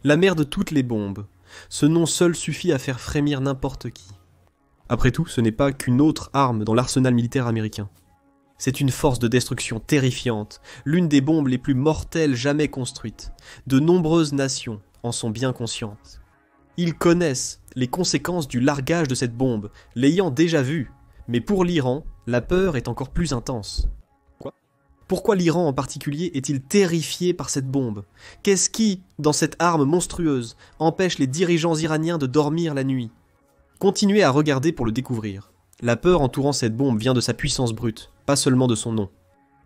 La mère de toutes les bombes. Ce nom seul suffit à faire frémir n'importe qui. Après tout, ce n'est pas qu'une autre arme dans l'arsenal militaire américain. C'est une force de destruction terrifiante, l'une des bombes les plus mortelles jamais construites. De nombreuses nations en sont bien conscientes. Ils connaissent les conséquences du largage de cette bombe, l'ayant déjà vue. Mais pour l'Iran, la peur est encore plus intense. Pourquoi l'Iran en particulier est-il terrifié par cette bombe? Qu'est-ce qui, dans cette arme monstrueuse, empêche les dirigeants iraniens de dormir la nuit? Continuez à regarder pour le découvrir. La peur entourant cette bombe vient de sa puissance brute, pas seulement de son nom.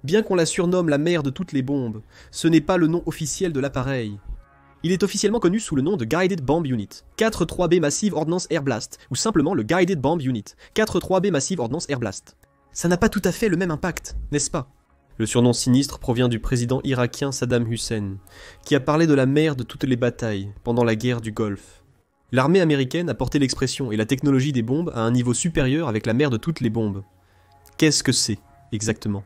Bien qu'on la surnomme la mère de toutes les bombes, ce n'est pas le nom officiel de l'appareil. Il est officiellement connu sous le nom de Guided Bomb Unit, 4-3B Massive Ordnance Air Blast, ou simplement le Guided Bomb Unit, 4-3B Massive Ordnance Air Blast. Ça n'a pas tout à fait le même impact, n'est-ce pas? Le surnom sinistre provient du président irakien Saddam Hussein, qui a parlé de la mère de toutes les batailles pendant la guerre du Golfe. L'armée américaine a porté l'expression et la technologie des bombes à un niveau supérieur avec la mère de toutes les bombes. Qu'est-ce que c'est, exactement?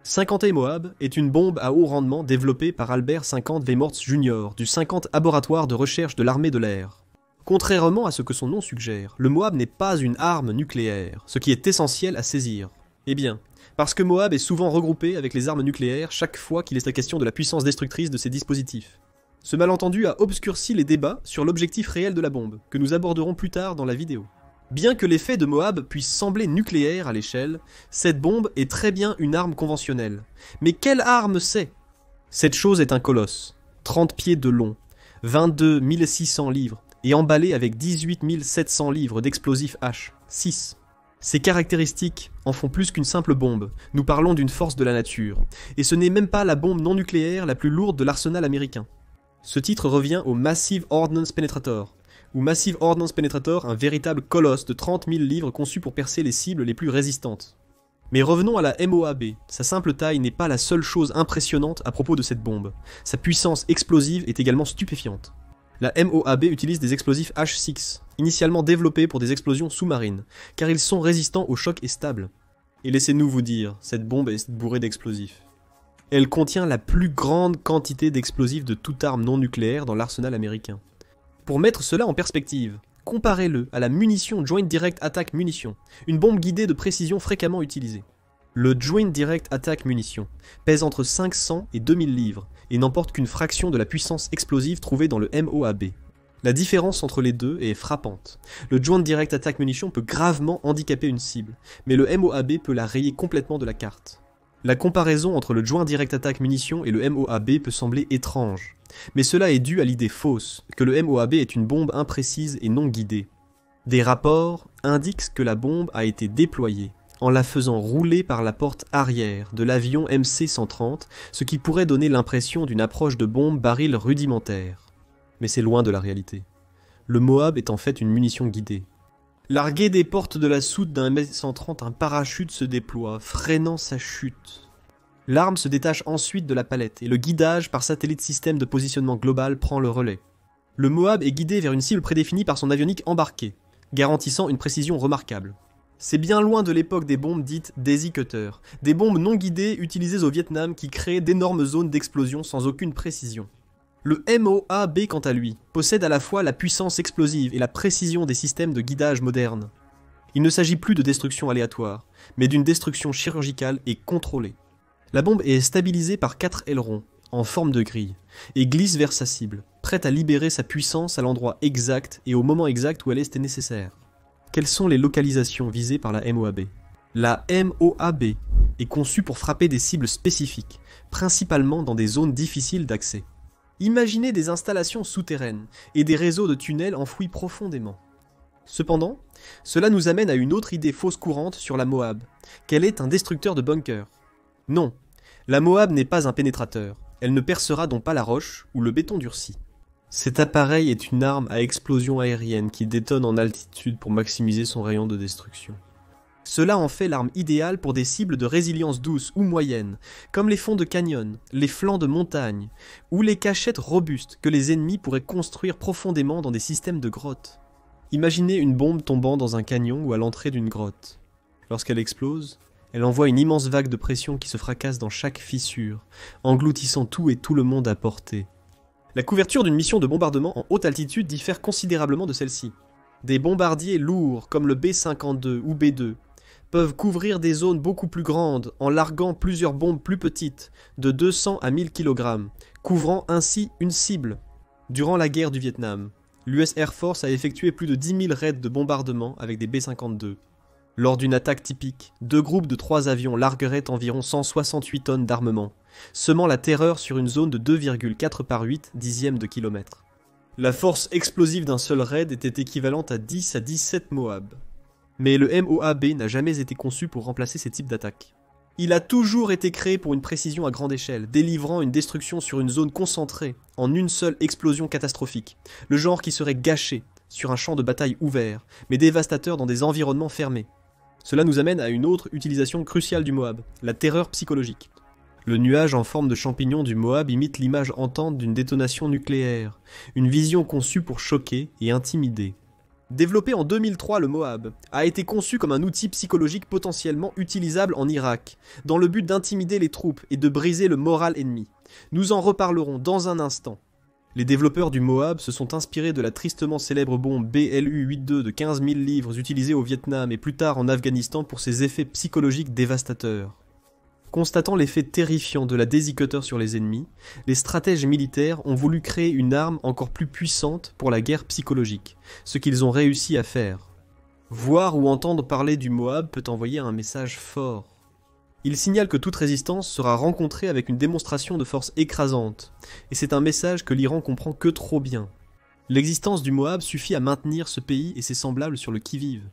50 Moab est une bombe à haut rendement développée par Albert 50 Weymorts Jr. du 50 Laboratoire de recherche de l'armée de l'air. Contrairement à ce que son nom suggère, le Moab n'est pas une arme nucléaire, ce qui est essentiel à saisir. Eh bien, parce que Moab est souvent regroupé avec les armes nucléaires chaque fois qu'il est question de la puissance destructrice de ces dispositifs. Ce malentendu a obscurci les débats sur l'objectif réel de la bombe, que nous aborderons plus tard dans la vidéo. Bien que l'effet de Moab puisse sembler nucléaire à l'échelle, cette bombe est très bien une arme conventionnelle. Mais quelle arme c'est? Cette chose est un colosse, 30 pieds de long, 22 600 livres, et emballé avec 18 700 livres d'explosifs H6. Ces caractéristiques en font plus qu'une simple bombe, nous parlons d'une force de la nature, et ce n'est même pas la bombe non nucléaire la plus lourde de l'arsenal américain. Ce titre revient au Massive Ordnance Penetrator, ou Massive Ordnance Penetrator, un véritable colosse de 30 000 livres conçu pour percer les cibles les plus résistantes. Mais revenons à la MOAB, sa simple taille n'est pas la seule chose impressionnante à propos de cette bombe, sa puissance explosive est également stupéfiante. La MOAB utilise des explosifs H6, initialement développés pour des explosions sous-marines, car ils sont résistants au choc et stables. Et laissez-nous vous dire, cette bombe est bourrée d'explosifs. Elle contient la plus grande quantité d'explosifs de toute arme non nucléaire dans l'arsenal américain. Pour mettre cela en perspective, comparez-le à la munition Joint Direct Attack Munition, une bombe guidée de précision fréquemment utilisée. Le Joint Direct Attack Munition pèse entre 500 et 2000 livres, et n'emporte qu'une fraction de la puissance explosive trouvée dans le MOAB. La différence entre les deux est frappante. Le Joint Direct Attack Munition peut gravement handicaper une cible, mais le MOAB peut la rayer complètement de la carte. La comparaison entre le Joint Direct Attack Munition et le MOAB peut sembler étrange, mais cela est dû à l'idée fausse que le MOAB est une bombe imprécise et non guidée. Des rapports indiquent que la bombe a été déployée en la faisant rouler par la porte arrière de l'avion MC-130, ce qui pourrait donner l'impression d'une approche de bombe baril rudimentaire. Mais c'est loin de la réalité. Le Moab est en fait une munition guidée. Largué des portes de la soute d'un MC-130, un parachute se déploie, freinant sa chute. L'arme se détache ensuite de la palette, et le guidage par satellite système de positionnement global prend le relais. Le Moab est guidé vers une cible prédéfinie par son avionique embarqué, garantissant une précision remarquable. C'est bien loin de l'époque des bombes dites Daisy Cutter, des bombes non guidées utilisées au Vietnam qui créaient d'énormes zones d'explosion sans aucune précision. Le MOAB, quant à lui, possède à la fois la puissance explosive et la précision des systèmes de guidage modernes. Il ne s'agit plus de destruction aléatoire, mais d'une destruction chirurgicale et contrôlée. La bombe est stabilisée par 4 ailerons, en forme de grille, et glisse vers sa cible, prête à libérer sa puissance à l'endroit exact et au moment exact où elle est nécessaire. Quelles sont les localisations visées par la MOAB? La MOAB est conçue pour frapper des cibles spécifiques, principalement dans des zones difficiles d'accès. Imaginez des installations souterraines et des réseaux de tunnels enfouis profondément. Cependant, cela nous amène à une autre idée fausse courante sur la Moab, qu'elle est un destructeur de bunkers. Non, la Moab n'est pas un pénétrateur, elle ne percera donc pas la roche ou le béton durci. Cet appareil est une arme à explosion aérienne qui détonne en altitude pour maximiser son rayon de destruction. Cela en fait l'arme idéale pour des cibles de résilience douce ou moyenne, comme les fonds de canyon, les flancs de montagne, ou les cachettes robustes que les ennemis pourraient construire profondément dans des systèmes de grottes. Imaginez une bombe tombant dans un canyon ou à l'entrée d'une grotte. Lorsqu'elle explose, elle envoie une immense vague de pression qui se fracasse dans chaque fissure, engloutissant tout et tout le monde à portée. La couverture d'une mission de bombardement en haute altitude diffère considérablement de celle-ci. Des bombardiers lourds, comme le B-52 ou B-2, peuvent couvrir des zones beaucoup plus grandes en larguant plusieurs bombes plus petites, de 200 à 1000 kg, couvrant ainsi une cible. Durant la guerre du Vietnam, l'US Air Force a effectué plus de 10 000 raids de bombardement avec des B-52. Lors d'une attaque typique, 2 groupes de 3 avions largueraient environ 168 tonnes d'armement, semant la terreur sur une zone de 2,4 par 8 dixièmes de kilomètre. La force explosive d'un seul raid était équivalente à 10 à 17 Moab. Mais le MOAB n'a jamais été conçu pour remplacer ces types d'attaques. Il a toujours été créé pour une précision à grande échelle, délivrant une destruction sur une zone concentrée, en une seule explosion catastrophique, le genre qui serait gâché sur un champ de bataille ouvert, mais dévastateur dans des environnements fermés. Cela nous amène à une autre utilisation cruciale du Moab, la terreur psychologique. Le nuage en forme de champignon du Moab imite l'image hantante d'une détonation nucléaire, une vision conçue pour choquer et intimider. Développé en 2003, le Moab a été conçu comme un outil psychologique potentiellement utilisable en Irak, dans le but d'intimider les troupes et de briser le moral ennemi. Nous en reparlerons dans un instant. Les développeurs du Moab se sont inspirés de la tristement célèbre bombe BLU-82 de 15 000 livres utilisée au Vietnam et plus tard en Afghanistan pour ses effets psychologiques dévastateurs. Constatant l'effet terrifiant de la Daisy Cutter sur les ennemis, les stratèges militaires ont voulu créer une arme encore plus puissante pour la guerre psychologique, ce qu'ils ont réussi à faire. Voir ou entendre parler du Moab peut envoyer un message fort. Il signale que toute résistance sera rencontrée avec une démonstration de force écrasante, et c'est un message que l'Iran comprend que trop bien. L'existence du Moab suffit à maintenir ce pays et ses semblables sur le qui-vive.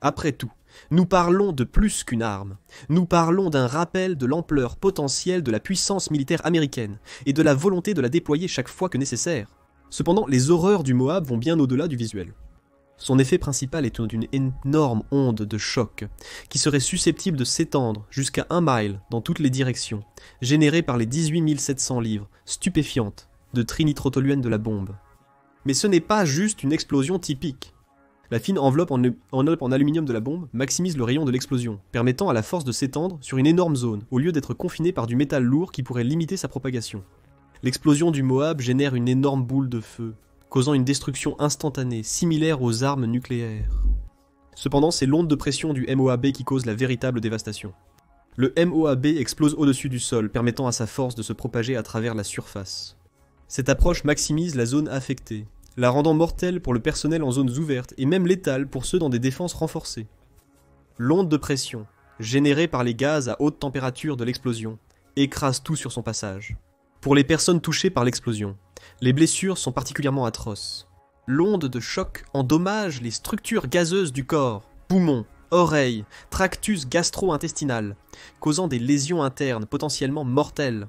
Après tout, nous parlons de plus qu'une arme. Nous parlons d'un rappel de l'ampleur potentielle de la puissance militaire américaine et de la volonté de la déployer chaque fois que nécessaire. Cependant, les horreurs du Moab vont bien au-delà du visuel. Son effet principal est une énorme onde de choc qui serait susceptible de s'étendre jusqu'à 1 mile dans toutes les directions, générée par les 18 700 livres stupéfiantes de trinitrotoluène de la bombe. Mais ce n'est pas juste une explosion typique. La fine enveloppe en aluminium de la bombe maximise le rayon de l'explosion, permettant à la force de s'étendre sur une énorme zone, au lieu d'être confinée par du métal lourd qui pourrait limiter sa propagation. L'explosion du Moab génère une énorme boule de feu, causant une destruction instantanée, similaire aux armes nucléaires. Cependant, c'est l'onde de pression du MOAB qui cause la véritable dévastation. Le MOAB explose au-dessus du sol, permettant à sa force de se propager à travers la surface. Cette approche maximise la zone affectée, la rendant mortelle pour le personnel en zones ouvertes et même létale pour ceux dans des défenses renforcées. L'onde de pression, générée par les gaz à haute température de l'explosion, écrase tout sur son passage. Pour les personnes touchées par l'explosion, les blessures sont particulièrement atroces. L'onde de choc endommage les structures gazeuses du corps, poumons, oreilles, tractus gastro-intestinal, causant des lésions internes potentiellement mortelles.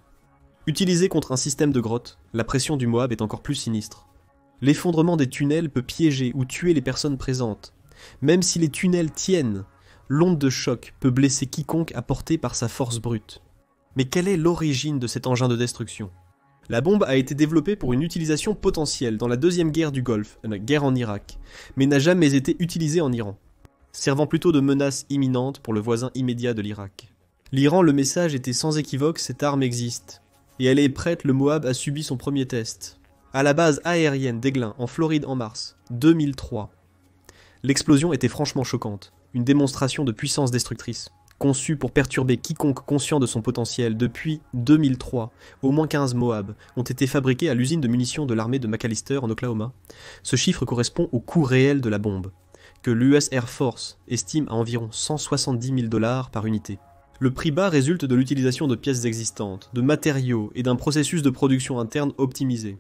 Utilisée contre un système de grotte, la pression du Moab est encore plus sinistre. L'effondrement des tunnels peut piéger ou tuer les personnes présentes. Même si les tunnels tiennent, l'onde de choc peut blesser quiconque apporté par sa force brute. Mais quelle est l'origine de cet engin de destruction ? La bombe a été développée pour une utilisation potentielle dans la deuxième guerre du Golfe, la guerre en Irak, mais n'a jamais été utilisée en Iran, servant plutôt de menace imminente pour le voisin immédiat de l'Irak. L'Iran, le message était sans équivoque, cette arme existe, et elle est prête, le Moab a subi son premier test. À la base aérienne d'Eglin, en Floride en mars 2003. L'explosion était franchement choquante, une démonstration de puissance destructrice, conçue pour perturber quiconque conscient de son potentiel. Depuis 2003, au moins 15 Moab ont été fabriqués à l'usine de munitions de l'armée de McAllister en Oklahoma. Ce chiffre correspond au coût réel de la bombe, que l'US Air Force estime à environ 170 000 $ par unité. Le prix bas résulte de l'utilisation de pièces existantes, de matériaux et d'un processus de production interne optimisé.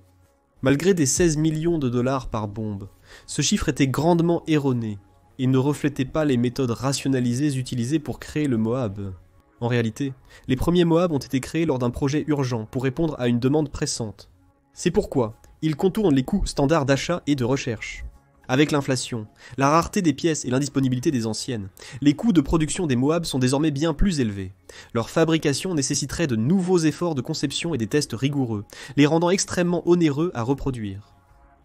Malgré des 16 millions de dollars par bombe, ce chiffre était grandement erroné et ne reflétait pas les méthodes rationalisées utilisées pour créer le Moab. En réalité, les premiers Moab ont été créés lors d'un projet urgent pour répondre à une demande pressante. C'est pourquoi ils contournent les coûts standards d'achat et de recherche. Avec l'inflation, la rareté des pièces et l'indisponibilité des anciennes, les coûts de production des Moab sont désormais bien plus élevés. Leur fabrication nécessiterait de nouveaux efforts de conception et des tests rigoureux, les rendant extrêmement onéreux à reproduire.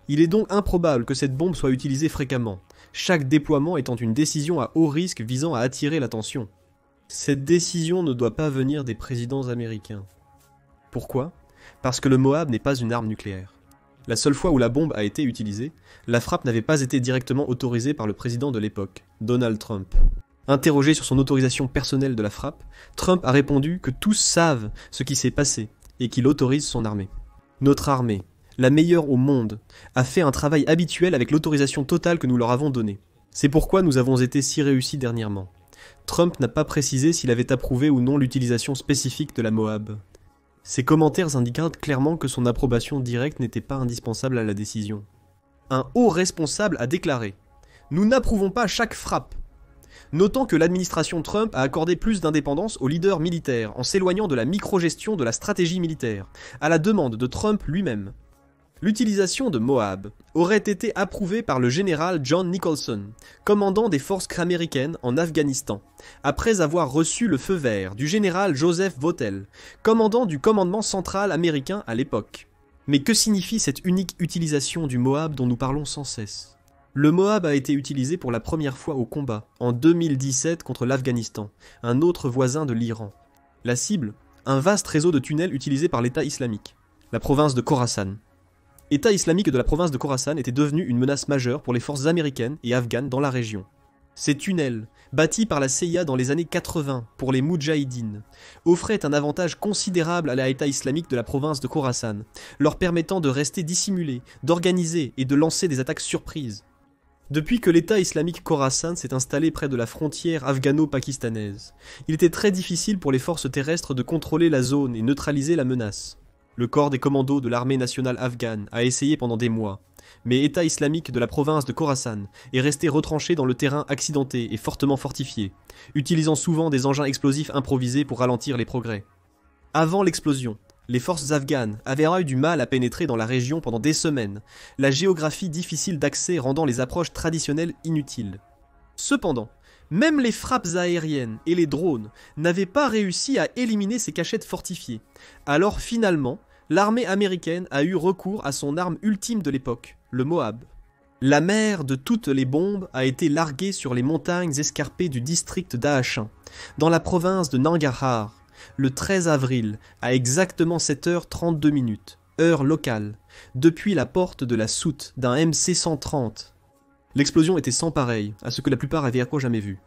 Il est donc improbable que cette bombe soit utilisée fréquemment, chaque déploiement étant une décision à haut risque visant à attirer l'attention. Cette décision ne doit pas venir des présidents américains. Pourquoi ? Parce que le Moab n'est pas une arme nucléaire. La seule fois où la bombe a été utilisée, la frappe n'avait pas été directement autorisée par le président de l'époque, Donald Trump. Interrogé sur son autorisation personnelle de la frappe, Trump a répondu que tous savent ce qui s'est passé et qu'il autorise son armée. Notre armée, la meilleure au monde, a fait un travail habituel avec l'autorisation totale que nous leur avons donnée. C'est pourquoi nous avons été si réussis dernièrement. Trump n'a pas précisé s'il avait approuvé ou non l'utilisation spécifique de la Moab. Ces commentaires indiquent clairement que son approbation directe n'était pas indispensable à la décision. Un haut responsable a déclaré « Nous n'approuvons pas chaque frappe », notant que l'administration Trump a accordé plus d'indépendance aux leaders militaires en s'éloignant de la microgestion de la stratégie militaire, à la demande de Trump lui-même. L'utilisation de Moab aurait été approuvée par le général John Nicholson, commandant des forces américaines en Afghanistan, après avoir reçu le feu vert du général Joseph Votel, commandant du commandement central américain à l'époque. Mais que signifie cette unique utilisation du Moab dont nous parlons sans cesse ? Le Moab a été utilisé pour la première fois au combat, en 2017 contre l'Afghanistan, un autre voisin de l'Iran. La cible, un vaste réseau de tunnels utilisé par l'État islamique, la province de Khorasan. État islamique de la province de Khorasan était devenu une menace majeure pour les forces américaines et afghanes dans la région. Ces tunnels, bâtis par la CIA dans les années 80 pour les Moudjahidines, offraient un avantage considérable à l'État islamique de la province de Khorasan, leur permettant de rester dissimulés, d'organiser et de lancer des attaques surprises. Depuis que l'État islamique Khorasan s'est installé près de la frontière afghano-pakistanaise, il était très difficile pour les forces terrestres de contrôler la zone et neutraliser la menace. Le corps des commandos de l'armée nationale afghane a essayé pendant des mois, mais État islamique de la province de Khorasan est resté retranché dans le terrain accidenté et fortement fortifié, utilisant souvent des engins explosifs improvisés pour ralentir les progrès. Avant l'explosion, les forces afghanes avaient eu du mal à pénétrer dans la région pendant des semaines, la géographie difficile d'accès rendant les approches traditionnelles inutiles. Cependant, même les frappes aériennes et les drones n'avaient pas réussi à éliminer ces cachettes fortifiées. Alors finalement, l'armée américaine a eu recours à son arme ultime de l'époque, le Moab. La mère de toutes les bombes a été larguée sur les montagnes escarpées du district d'Aachin, dans la province de Nangarhar, le 13 avril, à exactement 7h32, heure locale, depuis la porte de la soute d'un MC-130. L'explosion était sans pareil à ce que la plupart avaient jamais vu.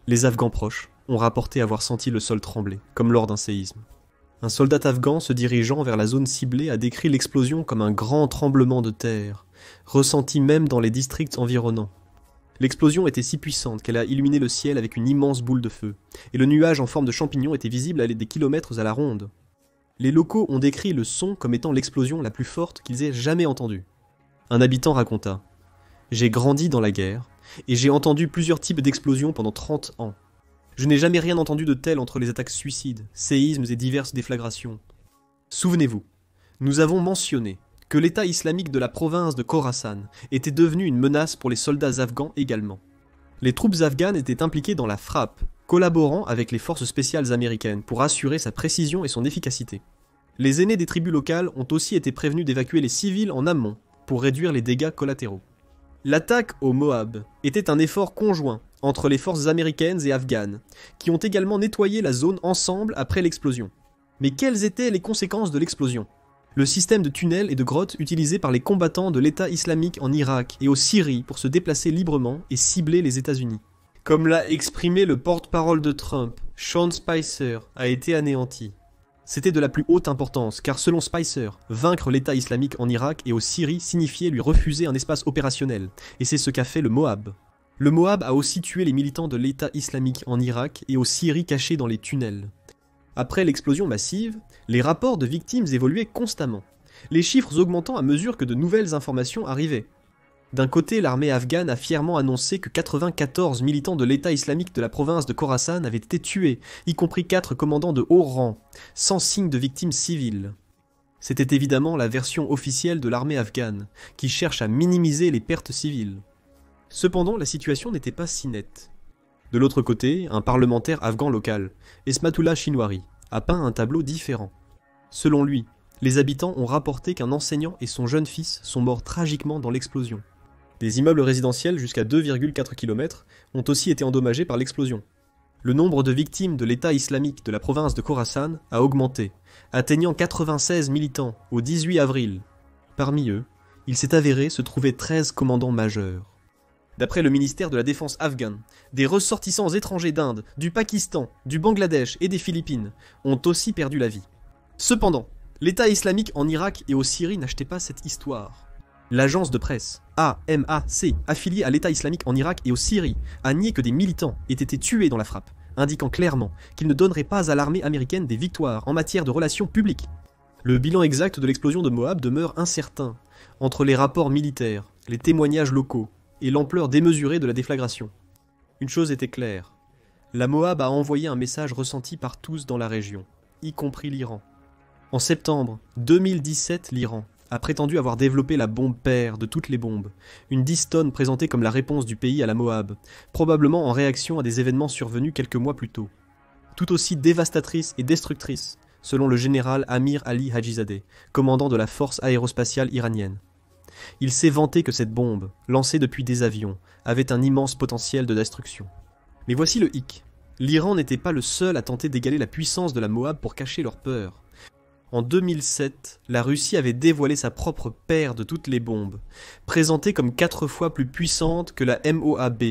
Les Afghans proches ont rapporté avoir senti le sol trembler, comme lors d'un séisme. Un soldat afghan se dirigeant vers la zone ciblée a décrit l'explosion comme un grand tremblement de terre, ressenti même dans les districts environnants. L'explosion était si puissante qu'elle a illuminé le ciel avec une immense boule de feu, et le nuage en forme de champignon était visible à des kilomètres à la ronde. Les locaux ont décrit le son comme étant l'explosion la plus forte qu'ils aient jamais entendue. Un habitant raconta « J'ai grandi dans la guerre, et j'ai entendu plusieurs types d'explosions pendant 30 ans. Je n'ai jamais rien entendu de tel entre les attaques suicides, séismes et diverses déflagrations. Souvenez-vous, nous avons mentionné que l'État islamique de la province de Khorasan était devenu une menace pour les soldats afghans également. Les troupes afghanes étaient impliquées dans la frappe, collaborant avec les forces spéciales américaines pour assurer sa précision et son efficacité. Les aînés des tribus locales ont aussi été prévenus d'évacuer les civils en amont pour réduire les dégâts collatéraux. L'attaque au Moab était un effort conjoint entre les forces américaines et afghanes, qui ont également nettoyé la zone ensemble après l'explosion. Mais quelles étaient les conséquences de l'explosion ? Le système de tunnels et de grottes utilisé par les combattants de l'État islamique en Irak et au Syrie pour se déplacer librement et cibler les États-Unis. Comme l'a exprimé le porte-parole de Trump, Sean Spicer, a été anéanti. C'était de la plus haute importance, car selon Spicer, vaincre l'État islamique en Irak et au Syrie signifiait lui refuser un espace opérationnel, et c'est ce qu'a fait le Moab. Le Moab a aussi tué les militants de l'État islamique en Irak et au Syrie cachés dans les tunnels. Après l'explosion massive, les rapports de victimes évoluaient constamment, les chiffres augmentant à mesure que de nouvelles informations arrivaient. D'un côté, l'armée afghane a fièrement annoncé que 94 militants de l'État islamique de la province de Khorasan avaient été tués, y compris 4 commandants de haut rang, sans signe de victimes civiles. C'était évidemment la version officielle de l'armée afghane, qui cherche à minimiser les pertes civiles. Cependant, la situation n'était pas si nette. De l'autre côté, un parlementaire afghan local, Esmatullah Shinwari, a peint un tableau différent. Selon lui, les habitants ont rapporté qu'un enseignant et son jeune fils sont morts tragiquement dans l'explosion. Des immeubles résidentiels jusqu'à 2,4 km ont aussi été endommagés par l'explosion. Le nombre de victimes de l'État islamique de la province de Khorasan a augmenté, atteignant 96 militants au 18 avril. Parmi eux, il s'est avéré se trouver 13 commandants majeurs. D'après le ministère de la Défense afghan, des ressortissants étrangers d'Inde, du Pakistan, du Bangladesh et des Philippines ont aussi perdu la vie. Cependant, l'État islamique en Irak et au Syrie n'achetait pas cette histoire. L'agence de presse AMAC, affiliée à l'État islamique en Irak et au Syrie, a nié que des militants aient été tués dans la frappe, indiquant clairement qu'ils ne donneraient pas à l'armée américaine des victoires en matière de relations publiques. Le bilan exact de l'explosion de Moab demeure incertain, entre les rapports militaires, les témoignages locaux et l'ampleur démesurée de la déflagration. Une chose était claire, la Moab a envoyé un message ressenti par tous dans la région, y compris l'Iran. En septembre 2017, l'Iran a prétendu avoir développé la bombe père de toutes les bombes, une 10 tonnes présentée comme la réponse du pays à la Moab, probablement en réaction à des événements survenus quelques mois plus tôt. Tout aussi dévastatrice et destructrice, selon le général Amir Ali Hajizadeh, commandant de la force aérospatiale iranienne. Il s'est vanté que cette bombe, lancée depuis des avions, avait un immense potentiel de destruction. Mais voici le hic. L'Iran n'était pas le seul à tenter d'égaler la puissance de la Moab pour cacher leur peur. En 2007, la Russie avait dévoilé sa propre paire de toutes les bombes, présentée comme 4 fois plus puissante que la MOAB,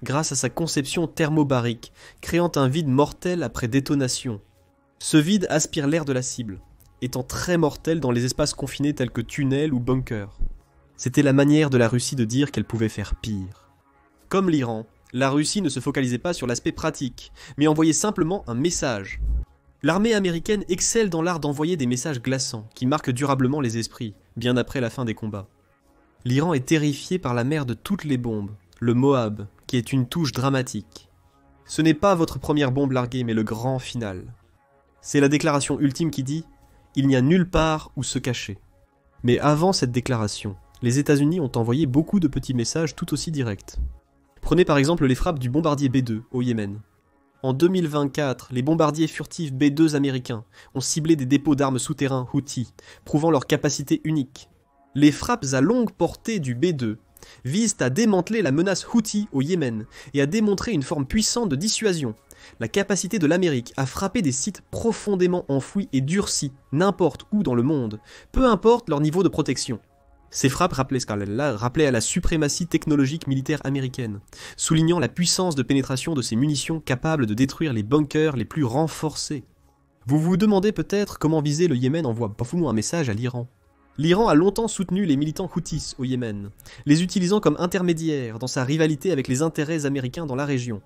grâce à sa conception thermobarique, créant un vide mortel après détonation. Ce vide aspire l'air de la cible, étant très mortel dans les espaces confinés tels que tunnels ou bunkers. C'était la manière de la Russie de dire qu'elle pouvait faire pire. Comme l'Iran, la Russie ne se focalisait pas sur l'aspect pratique, mais envoyait simplement un message. L'armée américaine excelle dans l'art d'envoyer des messages glaçants, qui marquent durablement les esprits, bien après la fin des combats. L'Iran est terrifié par la mère de toutes les bombes, le Moab, qui est une touche dramatique. Ce n'est pas votre première bombe larguée, mais le grand final. C'est la déclaration ultime qui dit « Il n'y a nulle part où se cacher ». Mais avant cette déclaration, les États-Unis ont envoyé beaucoup de petits messages tout aussi directs. Prenez par exemple les frappes du bombardier B-2 au Yémen. En 2024, les bombardiers furtifs B-2 américains ont ciblé des dépôts d'armes souterrains Houthis, prouvant leur capacité unique. Les frappes à longue portée du B-2 visent à démanteler la menace Houthi au Yémen et à démontrer une forme puissante de dissuasion, la capacité de l'Amérique à frapper des sites profondément enfouis et durcis n'importe où dans le monde, peu importe leur niveau de protection. Ces frappes rappelaient à la suprématie technologique militaire américaine, soulignant la puissance de pénétration de ces munitions capables de détruire les bunkers les plus renforcés. Vous vous demandez peut-être comment viser le Yémen envoie parfois un message à l'Iran. L'Iran a longtemps soutenu les militants Houthis au Yémen, les utilisant comme intermédiaires dans sa rivalité avec les intérêts américains dans la région.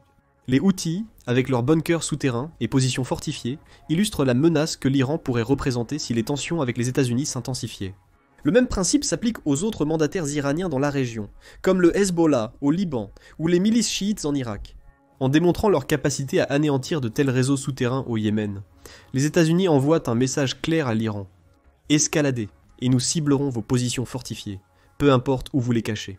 Les Houthis, avec leurs bunkers souterrains et positions fortifiées, illustrent la menace que l'Iran pourrait représenter si les tensions avec les États-Unis s'intensifiaient. Le même principe s'applique aux autres mandataires iraniens dans la région, comme le Hezbollah au Liban ou les milices chiites en Irak. En démontrant leur capacité à anéantir de tels réseaux souterrains au Yémen, les États-Unis envoient un message clair à l'Iran. Escaladez, et nous ciblerons vos positions fortifiées, peu importe où vous les cachez.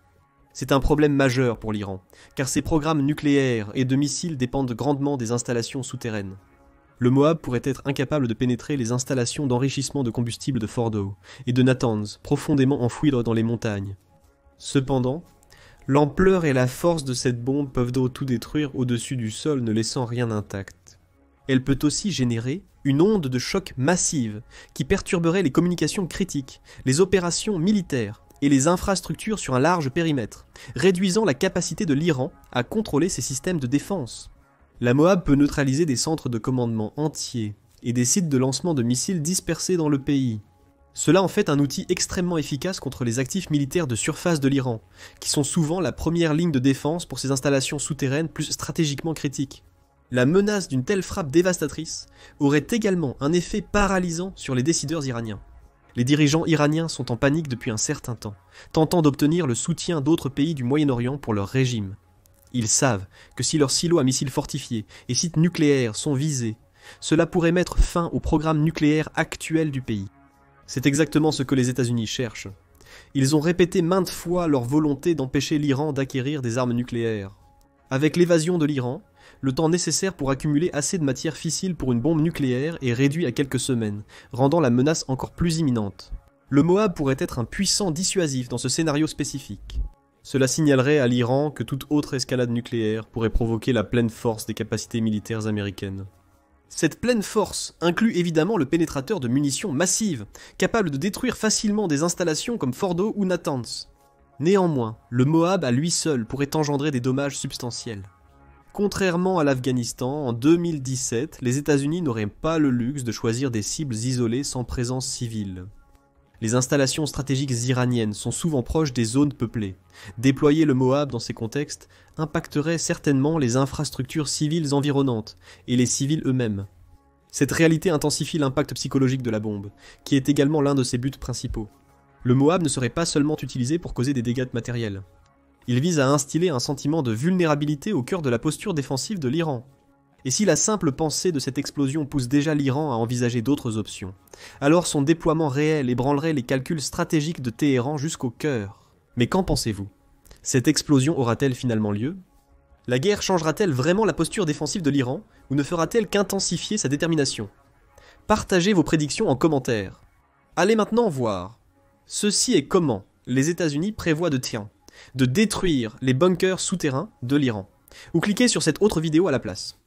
C'est un problème majeur pour l'Iran, car ses programmes nucléaires et de missiles dépendent grandement des installations souterraines. Le Moab pourrait être incapable de pénétrer les installations d'enrichissement de combustible de Fordow et de Natanz, profondément enfouies dans les montagnes. Cependant, l'ampleur et la force de cette bombe peuvent tout détruire au-dessus du sol, ne laissant rien intact. Elle peut aussi générer une onde de choc massive qui perturberait les communications critiques, les opérations militaires et les infrastructures sur un large périmètre, réduisant la capacité de l'Iran à contrôler ses systèmes de défense. La Moab peut neutraliser des centres de commandement entiers et des sites de lancement de missiles dispersés dans le pays. Cela en fait un outil extrêmement efficace contre les actifs militaires de surface de l'Iran, qui sont souvent la première ligne de défense pour ces installations souterraines plus stratégiquement critiques. La menace d'une telle frappe dévastatrice aurait également un effet paralysant sur les décideurs iraniens. Les dirigeants iraniens sont en panique depuis un certain temps, tentant d'obtenir le soutien d'autres pays du Moyen-Orient pour leur régime. Ils savent que si leurs silos à missiles fortifiés et sites nucléaires sont visés, cela pourrait mettre fin au programme nucléaire actuel du pays. C'est exactement ce que les États-Unis cherchent. Ils ont répété maintes fois leur volonté d'empêcher l'Iran d'acquérir des armes nucléaires. Avec l'évasion de l'Iran, le temps nécessaire pour accumuler assez de matière fissile pour une bombe nucléaire est réduit à quelques semaines, rendant la menace encore plus imminente. Le Moab pourrait être un puissant dissuasif dans ce scénario spécifique. Cela signalerait à l'Iran que toute autre escalade nucléaire pourrait provoquer la pleine force des capacités militaires américaines. Cette pleine force inclut évidemment le pénétrateur de munitions massives, capable de détruire facilement des installations comme Fordo ou Natanz. Néanmoins, le Moab à lui seul pourrait engendrer des dommages substantiels. Contrairement à l'Afghanistan, en 2017, les États-Unis n'auraient pas le luxe de choisir des cibles isolées sans présence civile. Les installations stratégiques iraniennes sont souvent proches des zones peuplées. Déployer le Moab dans ces contextes impacterait certainement les infrastructures civiles environnantes et les civils eux-mêmes. Cette réalité intensifie l'impact psychologique de la bombe, qui est également l'un de ses buts principaux. Le Moab ne serait pas seulement utilisé pour causer des dégâts matériels. Il vise à instiller un sentiment de vulnérabilité au cœur de la posture défensive de l'Iran. Et si la simple pensée de cette explosion pousse déjà l'Iran à envisager d'autres options, alors son déploiement réel ébranlerait les calculs stratégiques de Téhéran jusqu'au cœur. Mais qu'en pensez-vous? Cette explosion aura-t-elle finalement lieu? La guerre changera-t-elle vraiment la posture défensive de l'Iran, ou ne fera-t-elle qu'intensifier sa détermination? Partagez vos prédictions en commentaire. Allez maintenant voir. Ceci est comment les États-Unis prévoient de détruire les bunkers souterrains de l'Iran. Ou cliquez sur cette autre vidéo à la place.